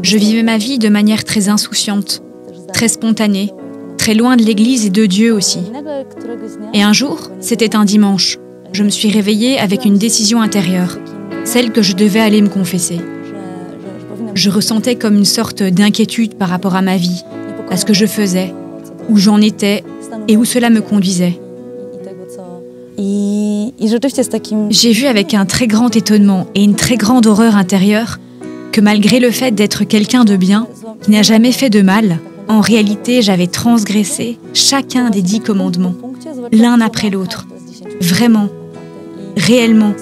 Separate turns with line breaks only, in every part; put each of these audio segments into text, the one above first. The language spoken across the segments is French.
Je vivais ma vie de manière très insouciante, très spontanée, très loin de l'Église et de Dieu aussi. Et un jour, c'était un dimanche, je me suis réveillée avec une décision intérieure, celle que je devais aller me confesser. Je ressentais comme une sorte d'inquiétude par rapport à ma vie, à ce que je faisais, où j'en étais et où cela me conduisait. J'ai vu avec un très grand étonnement et une très grande horreur intérieure que malgré le fait d'être quelqu'un de bien, qui n'a jamais fait de mal, en réalité j'avais transgressé chacun des 10 commandements, l'un après l'autre, vraiment, réellement.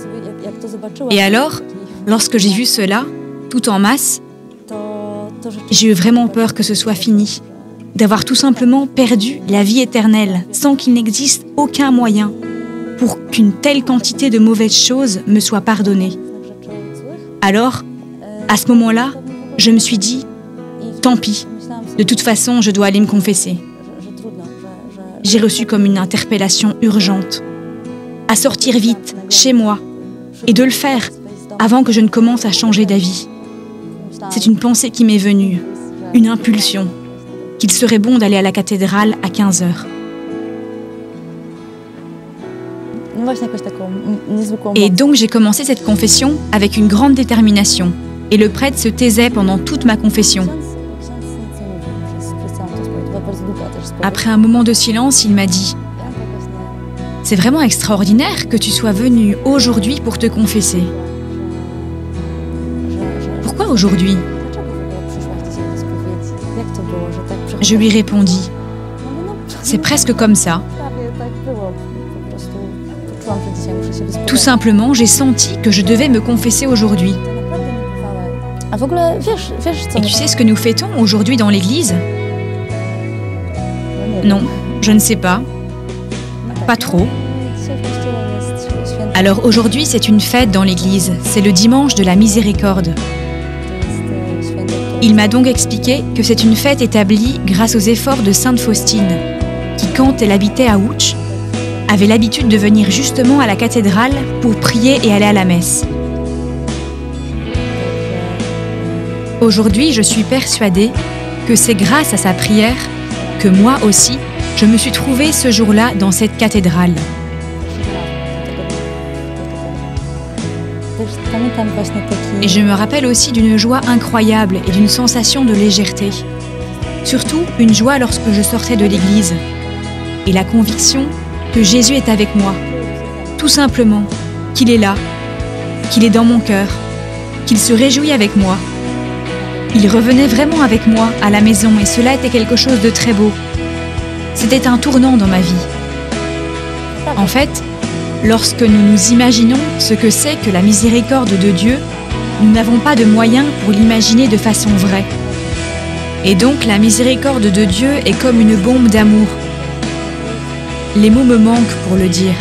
Et alors, lorsque j'ai vu cela, tout en masse, j'ai eu vraiment peur que ce soit fini, d'avoir tout simplement perdu la vie éternelle sans qu'il n'existe aucun moyen pour qu'une telle quantité de mauvaises choses me soit pardonnée. Alors, à ce moment-là, je me suis dit, tant pis, de toute façon, je dois aller me confesser. J'ai reçu comme une interpellation urgente, à sortir vite, chez moi, et de le faire avant que je ne commence à changer d'avis. C'est une pensée qui m'est venue, une impulsion, qu'il serait bon d'aller à la cathédrale à 15h. Et donc j'ai commencé cette confession avec une grande détermination, et le prêtre se taisait pendant toute ma confession. Après un moment de silence, il m'a dit « C'est vraiment extraordinaire que tu sois venu aujourd'hui pour te confesser. Pourquoi aujourd'hui ?» Je lui répondis « C'est presque comme ça. Tout simplement, j'ai senti que je devais me confesser aujourd'hui. Et tu sais ce que nous fêtons aujourd'hui dans l'église ? Non, je ne sais pas. Pas trop. Alors aujourd'hui, c'est une fête dans l'église. C'est le dimanche de la miséricorde. Il m'a donc expliqué que c'est une fête établie grâce aux efforts de Sainte Faustine, qui, quand elle habitait à Ouch, avait l'habitude de venir justement à la cathédrale pour prier et aller à la messe. Aujourd'hui, je suis persuadée que c'est grâce à sa prière que moi aussi, je me suis trouvée ce jour-là dans cette cathédrale. Et je me rappelle aussi d'une joie incroyable et d'une sensation de légèreté. Surtout une joie lorsque je sortais de l'église. Et la conviction que Jésus est avec moi. Tout simplement, qu'il est là, qu'il est dans mon cœur, qu'il se réjouit avec moi. Il revenait vraiment avec moi à la maison et cela était quelque chose de très beau. C'était un tournant dans ma vie. En fait, lorsque nous nous imaginons ce que c'est que la miséricorde de Dieu, nous n'avons pas de moyens pour l'imaginer de façon vraie. Et donc la miséricorde de Dieu est comme une bombe d'amour. Les mots me manquent pour le dire.